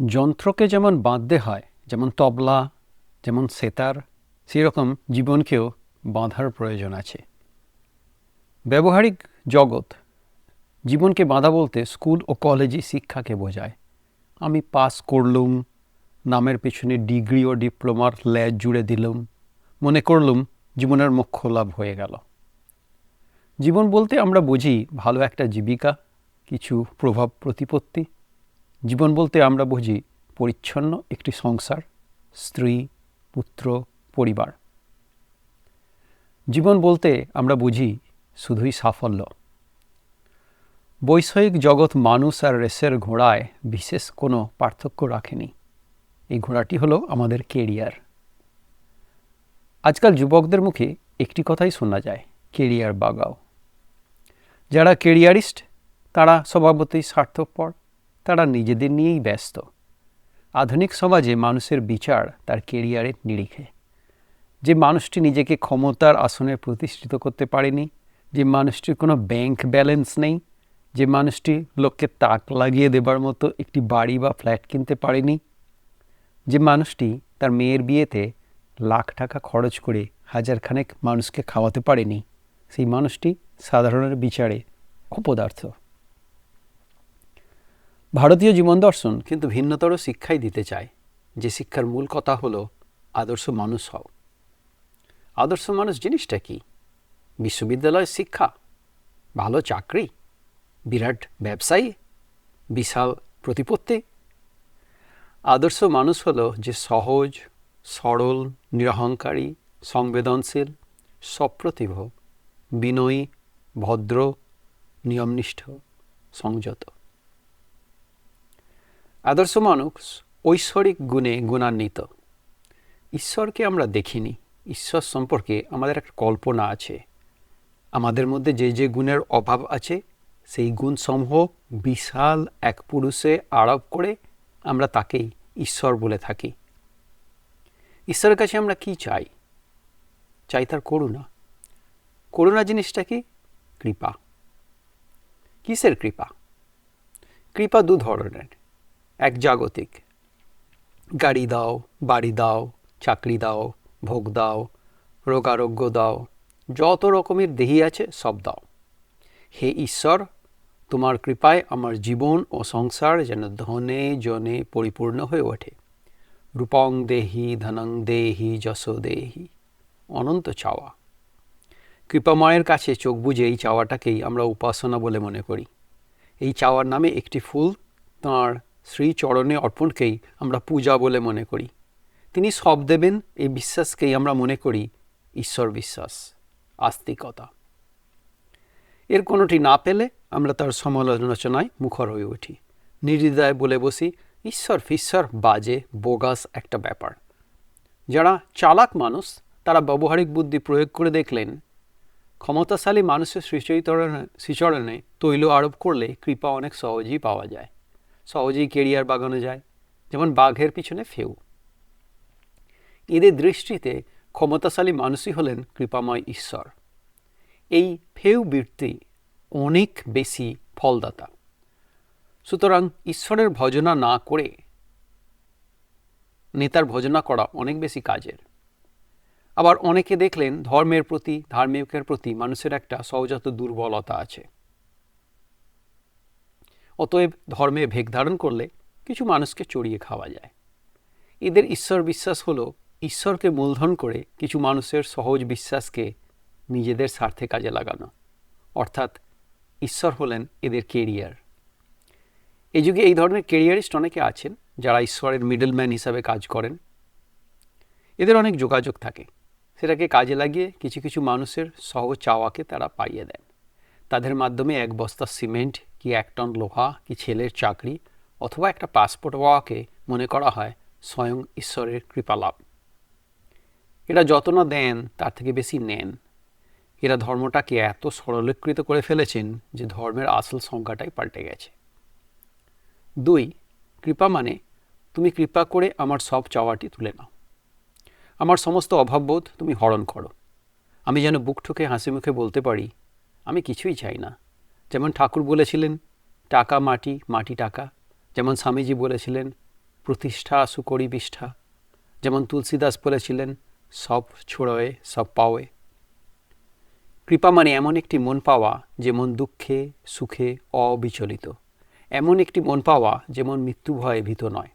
যন্ত্রকে যেমন বাঁধতে হয়, যেমন তবলা, যেমন সেতার, সেই রকম জীবনকেও বাঁধার প্রয়োজন আছে। ব্যবহারিক জগৎ জীবনকে বাঁধা বলতে স্কুল ও কলেজে শিক্ষাকে বোঝায়। আমি পাস করলুম, নামের পেছনে ডিগ্রি ও ডিপ্লোমার ল্যাজ জুড়ে দিলুম, মনে করলুম জীবনের মোক্ষ লাভ হয়ে গেল। জীবন বলতে আমরা বুঝি ভালো একটা জীবিকা, কিছু প্রভাব প্রতিপত্তি। জীবন বলতে আমরা বুঝি পরিচ্ছন্ন একটি সংসার, স্ত্রী, পুত্র, পরিবার। জীবন বলতে আমরা বুঝি শুধুই সাফল্য। বৈষয়িক জগৎ মানুষ আর রেসের ঘোড়ায় বিশেষ কোনো পার্থক্য রাখেনি। এই ঘোড়াটি হলো আমাদের কেরিয়ার। আজকাল যুবকদের মুখে একটি কথাই শোনা যায়, কেরিয়ার বাগাও। যারা কেরিয়ারিস্ট তারা স্বভাবতই স্বার্থপর, তারা নিজেদের নিয়েই ব্যস্ত। আধুনিক সমাজে মানুষের বিচার তার কেরিয়ারের নিরিখে। যে মানুষটি নিজেকে ক্ষমতার আসনে প্রতিষ্ঠিত করতে পারেনি, যে মানুষটির কোনো ব্যাংক ব্যালেন্স নেই, যে মানুষটি লোককে তাক লাগিয়ে দেবার মতো একটি বাড়ি বা ফ্ল্যাট কিনতে পারেনি, যে মানুষটি তার মেয়ের বিয়েতে লাখ টাকা খরচ করে হাজারখানেক মানুষকে খাওয়াতে পারেনি, সেই মানুষটি সাধারণের বিচারে অপদার্থ। ভারতীয় জীবন দর্শন কিন্তু ভিন্নতর শিক্ষাই দিতে চায়, যে শিক্ষার মূল কথা হলো আদর্শ মানুষ হও। আদর্শ মানুষ জিনিসটা কি? বিশ্ববিদ্যালয়ের শিক্ষা, ভালো চাকরি, বিরাট ব্যবসায়ী, বিশাল প্রতিপত্তি? আদর্শ মানুষ হলো যে সহজ, সরল, নিরহংকারী, সংবেদনশীল, সপ্রতিভ, বিনয়ী, ভদ্র, নিয়মনিষ্ঠ, সংযত। আদর্শ মানুষ ঐশ্বরিক গুণে গুণান্বিত। ঈশ্বরকে আমরা দেখিনি, ঈশ্বর সম্পর্কে আমাদের একটা কল্পনা আছে। আমাদের মধ্যে যে যে গুণের অভাব আছে সেই গুণসমূহ বিশাল এক পুরুষে আরোপ করে আমরা তাকেই ঈশ্বর বলে থাকি। ঈশ্বরের কাছে আমরা কি চাই? চাই তার করুণা। করুণা জিনিসটা কি? কৃপা। কিসের কৃপা? কৃপা দু ধরনের। এক জাগতিক, গাড়ি দাও, বাড়ি দাও, চাকরি দাও, ভোগ দাও, রোগারোগ্য দাও, যত রকমের দেহি আছে সব দাও। হে ঈশ্বর, তোমার কৃপায় আমার জীবন ও সংসার যেন ধনে জনে পরিপূর্ণ হয়ে ওঠে। রূপং দেহি, ধনং দেহি, যশো দেহি। অনন্ত চাওয়া। কৃপাময়ের কাছে চোখ বুজে এই চাওয়াটাকেই আমরা উপাসনা বলে মনে করি। এই চাওয়ার নামে একটি ফুল তাঁর শ্রীচরণে অর্পণকেই আমরা পূজা বলে মনে করি। তিনি সব দেবেন এই বিশ্বাসকেই আমরা মনে করি ঈশ্বর বিশ্বাস, আস্তিকতা। এর কোনোটি না পেলে আমরা তার সমালোচনায় মুখর হয়ে উঠি। নির্দ্বিধায় বলে বসি, ঈশ্বর ফিশ্বর বাজে বোগাস একটা ব্যাপার। যারা চালাক মানুষ তারা ব্যবহারিক বুদ্ধি প্রয়োগ করে দেখলেন, ক্ষমতাশালী মানুষের শ্রীচরণে তৈল আরোপ করলে কৃপা অনেক সহজেই পাওয়া যায়, সহজেই কেরিয়ার বাগানো যায়, যেমন বাঘের পিছনে ফেউ। এদের দৃষ্টিতে ক্ষমতাশালী মানুষই হলেন কৃপাময় ঈশ্বর। এই ফেউ বৃত্তি অনেক বেশি ফলদাতা। সুতরাং ঈশ্বরের ভজনা না করে নেতার ভজনা করা অনেক বেশি কাজের। আবার অনেকে দেখলেন ধর্মের প্রতি, ধার্মিকের প্রতি মানুষের একটা সহজাত দুর্বলতা আছে। অতএব ধর্মে ভেগ ধারণ করলে কিছু মানুষকে চড়িয়ে খাওয়া যায়। এদের ঈশ্বর বিশ্বাস হলো ঈশ্বরকে মূলধন করে কিছু মানুষের সহজ বিশ্বাসকে নিজেদের স্বার্থে কাজে লাগানো। অর্থাৎ ঈশ্বর হলেন এদের কেরিয়ার। এই যুগে এই ধরনের কেরিয়ারিস্ট অনেকে আছেন যারা ঈশ্বরের মিডলম্যান হিসাবে কাজ করেন। এদের অনেক যোগাযোগ থাকে, সেটাকে কাজে লাগিয়ে কিছু কিছু মানুষের সহজ চাওয়াকে তারা পাইয়ে দেন। তাদের মাধ্যমে এক বস্তা সিমেন্ট কি এক টন লোহা কি ছেলের চাকরি অথবা একটা পাসপোর্ট পাওয়াকে মনে করা হয় স্বয়ং ঈশ্বরের কৃপালাভ। এরা যত না দেন তার থেকে বেশি নেন। এরা ধর্মটাকে এত সরলীকৃত করে ফেলেছেন যে ধর্মের আসল সংজ্ঞাটাই পাল্টে গেছে। 2. কৃপা মানে তুমি কৃপা করে আমার সব চাওয়াটি তুলে নাও। আমার সমস্ত অভাববোধ তুমি হরণ করো। আমি যেন বুক ঠুকে হাসি মুখে বলতে পারি, আমি কিছুই চাই না। যেমন ঠাকুর বলেছিলেন, টাকা মাটি, মাটি টাকা। যেমন স্বামীজি বলেছিলেন, প্রতিষ্ঠা সুকরি বিষ্ঠা, যেমন তুলসীদাস বলেছিলেন, সব ছোড়য়ে সব পাওয়ে। কৃপা মানে এমন একটি মন পাওয়া যে মন দুঃখে সুখে অবিচলিত, এমন একটি মন পাওয়া যেমন মৃত্যু ভয়ে ভীত নয়,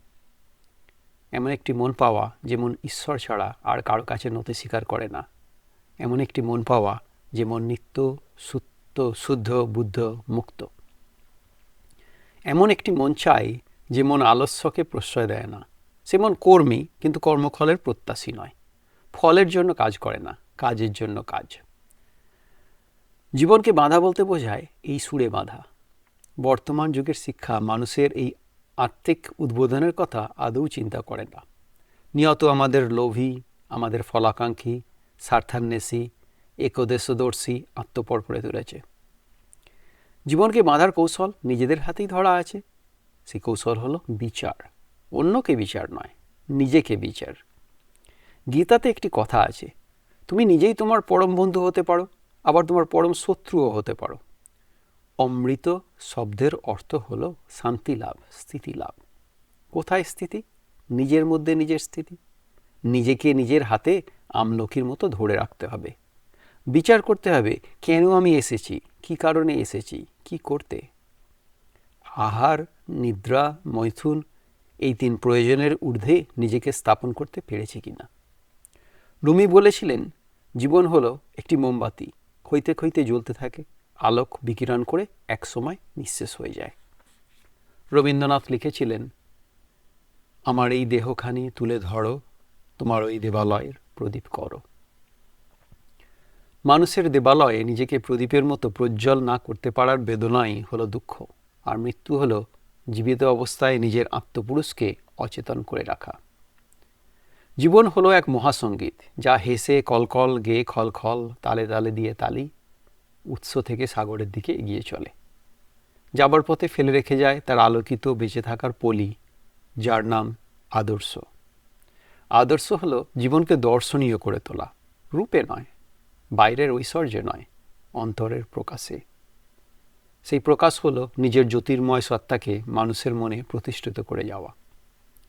এমন একটি মন পাওয়া যেমন ঈশ্বর ছাড়া আর কারো কাছে নতি স্বীকার করে না, এমন একটি মন পাওয়া যে মন নিত্য শুদ্ধ বুদ্ধ মুক্ত। এমন একটি মন চাই যে মন আলস্যকে প্রশ্রয় দেয় না, সে মন কর্মী কিন্তু কর্মফলের প্রত্যাশী নয়, ফলের জন্য কাজ করে না, কাজের জন্য কাজ। জীবনকে বাঁধা বলতে বোঝায় এই সুরে বাঁধা। বর্তমান যুগের শিক্ষা মানুষের এই আত্মিক উদ্বোধনের কথা আদৌ চিন্তা করে না। নিয়ত আমাদের লোভী, আমাদের ফলাকাঙ্ক্ষী, স্বার্থান্বেষী, একদেশদর্শী আত্মপর করে তুলেছে। জীবনকে বাঁধার কৌশল নিজেদের হাতেই ধরা আছে। সেই কৌশল হলো বিচার, অন্যকে বিচার নয়, নিজেকে বিচার। গীতাতে একটি কথা আছে, তুমি নিজেই তোমার পরম বন্ধু হতে পারো, আবার তোমার পরম শত্রুও হতে পারো। অমৃত শব্দের অর্থ হলো শান্তি লাভ, স্থিতি লাভ। কোথায় স্থিতি? নিজের মধ্যে নিজের স্থিতি। নিজেকে নিজের হাতে আমলকির মতো ধরে রাখতে হবে। বিচার করতে হবে, কেন আমি এসেছি, কি কারণে এসেছি, কি করতে। আহার, নিদ্রা, মৈথুন এই 3 প্রয়োজনের ঊর্ধ্বে নিজেকে স্থাপন করতে পেরেছি কিনা। রুমি বলেছিলেন, জীবন হলো একটি মোমবাতি, ক্ষইতে ক্ষইতে জ্বলতে থাকে, আলোক বিকিরণ করে এক সময় নিঃশেষ হয়ে যায়। রবীন্দ্রনাথ লিখেছিলেন, আমার এই দেহখানি তুলে ধরো, তোমার ওই দেবালয়ের প্রদীপ করো। মানুষের দেবালয়ে নিজেকে প্রদীপের মতো প্রজ্জ্বল না করতে পারার বেদনাই হলো দুঃখ, আর মৃত্যু হলো জীবিত অবস্থায় নিজের আত্মপুরুষকে অচেতন করে রাখা। জীবন হলো এক মহাসঙ্গীত, যা হেসে কলকল, গেয়ে খলখল, তালে তালে দিয়ে তালি, উৎস থেকে সাগরের দিকে এগিয়ে চলে। যাবার পথে ফেলে রেখে যায় তার আলোকিত বেঁচে থাকার পলি, যার নাম আদর্শ। আদর্শ হলো জীবনকে দর্শনীয় করে তোলা, রূপে নয়, বাইরের ঐশ্বর্যে নয়, অন্তরের প্রকাশে। সেই প্রকাশ হলো নিজের জ্যোতির্ময় সত্তাকে মানুষের মনে প্রতিষ্ঠিত করে যাওয়া।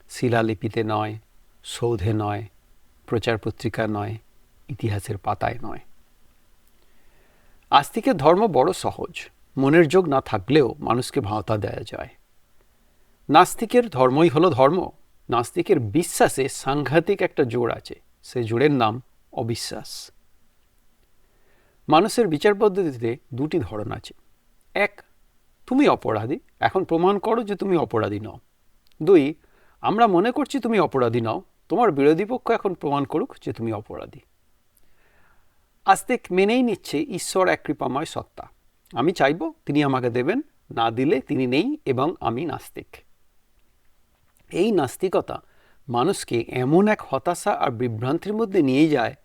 শিলালিপিতে নয়, সৌধে নয়, প্রচার পত্রিকা নয়, ইতিহাসের পাতায় নয়। আস্তিকের ধর্ম বড় সহজ, মনের যোগ না থাকলেও মানুষকে ভাঁওতা দেয়া যায়। নাস্তিকের ধর্মই হলো ধর্ম। নাস্তিকের বিশ্বাসে সাংঘাতিক একটা জোর আছে, সে জোরের নাম অবিশ্বাস। মানুষের বিচার পদ্ধতিতে 2টি ধরন আছে। 1, তুমি অপরাধী, এখন প্রমাণ করো যে তুমি অপরাধী নও। 2, আমরা মনে করছি তুমি অপরাধী নও, তোমার বিরোধী পক্ষ এখন প্রমাণ করুক যে তুমি অপরাধী। আস্তিক মেনেই নিচ্ছে ঈশ্বর এক কৃপাময় সত্তা, আমি চাইব তিনি আমাকে দেবেন, না দিলে তিনি নেই এবং আমি নাস্তিক। এই নাস্তিকতা মানুষকে এমন এক হতাশা আর বিভ্রান্তির মধ্যে নিয়ে যায়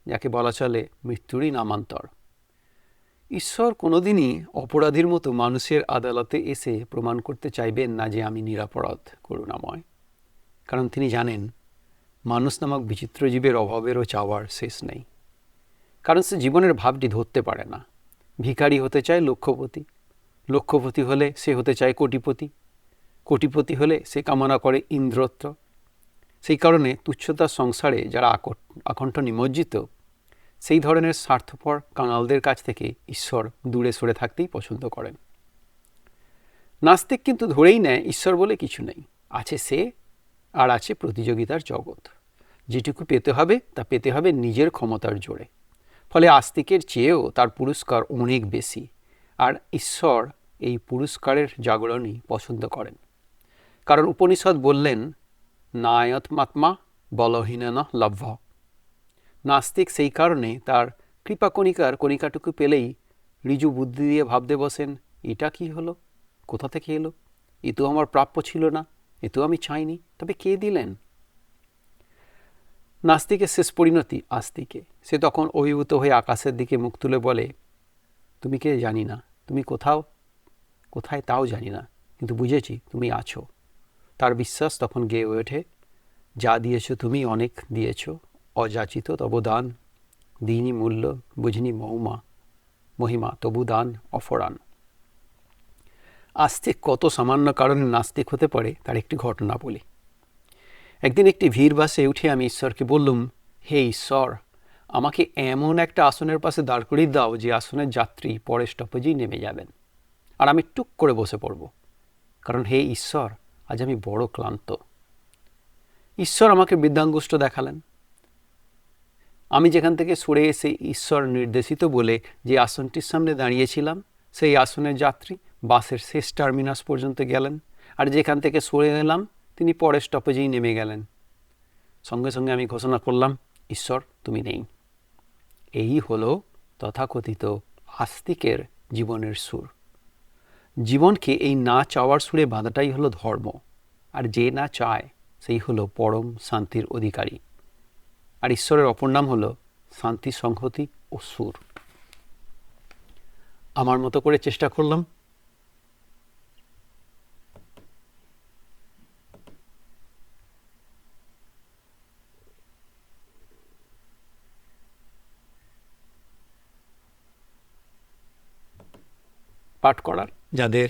যাকে বলা চলে মৃত্যুরই নামান্তর। ঈশ্বর কোনোদিনই অপরাধীর মতো মানুষের আদালতে এসে প্রমাণ করতে চাইবেন না যে আমি নিরপরাধ, করুণাময়। কারণ তিনি জানেন মানুষ নামক বিচিত্র জীবের অভাবেরও চাওয়ার শেষ নেই। কারণ সে জীবনের ভাবটি ধরতে পারে না। ভিখারি হতে চায় লক্ষপতি, লক্ষপতি হলে সে হতে চায় কোটিপতি, কোটিপতি হলে সে কামনা করে ইন্দ্রত্ব। সেই কারণে তুচ্ছতার সংসারে যারা আকণ্ঠ নিমজ্জিত, সেই ধরনের স্বার্থপর কাঙালদের কাছ থেকে ঈশ্বর দূরে সরে থাকতেই পছন্দ করেন। নাস্তিক কিন্তু ধরেই নেয় ঈশ্বর বলে কিছু নেই, আছে সে আর আছে প্রতিযোগিতার জগৎ। যেটুকু পেতে হবে তা পেতে হবে নিজের ক্ষমতার জোরে। ফলে আস্তিকের চেয়েও তার পুরস্কার অনেক বেশি, আর ঈশ্বর এই পুরস্কারের জাগরণই পছন্দ করেন। কারণ উপনিষদ বললেন, নায়তমাত্মা বলহীনন লভ্য। নাস্তিক সেই কারণে তার কৃপাকণিকার কণিকাটুকু পেলেই ঋজু বুদ্ধি দিয়ে ভাবতে বসেন, এটা কি হলো, কোথা থেকে এলো, এ তো আমার প্রাপ্য ছিল না, এ তো আমি চাইনি, তবে কে দিলেন। নাস্তিকের শেষ পরিণতি আস্তিকে। সে তখন অভিভূত হয়ে আকাশের দিকে মুখ তুলে বলে, তুমি কে জানি না, তুমি কোথায় তাও জানি না, কিন্তু বুঝেছি তুমি আছো। তার বিশ্বাস তখন গেয়ে ওঠে, যা দিয়েছ তুমি অনেক দিয়েছ, অযাচিত তব দান, দিনই মূল্য বুঝিনি মহিমা তবু দান অফরান। আস্তিক কত সামান্য কারণে নাস্তিক হতে পারে তার একটি ঘটনা বলি। একদিন একটি ভিড় বাসে উঠে আমি ঈশ্বরকে বললুম, হে ঈশ্বর, আমাকে এমন একটা আসনের পাশে দাঁড় করিয়ে দাও যে আসনের যাত্রী পরের স্টপেজেই নেমে যাবেন, আর আমি টুক করে বসে পড়ব, কারণ হে ঈশ্বর, আজ আমি বড় ক্লান্ত। ঈশ্বর আমাকে বৃদ্ধাঙ্গুষ্ঠ দেখালেন। আমি যেখান থেকে সরে এসে ঈশ্বর নির্দেশিত বলে যে আসনটির সামনে দাঁড়িয়েছিলাম, সেই আসনের যাত্রী বাসের শেষ টার্মিনাস পর্যন্ত গেলেন, আর যেখান থেকে সরে এলাম তিনি পরের স্টপেজেই নেমে গেলেন। সঙ্গে সঙ্গে আমি ঘোষণা করলাম, ঈশ্বর তুমি নেই। এই হলো তথাকথিত আস্তিকের জীবনের সুর। জীবনকে এই না চাওয়ার সুরে বাঁধাটাই হলো ধর্ম, আর যে না চায় সেই হলো পরম শান্তির অধিকারী। আর ঈশ্বরের অপর নাম হলো শান্তি, সংহতি ও সুর। আমার মতো করে চেষ্টা করলাম। পাঠ করার, যাদের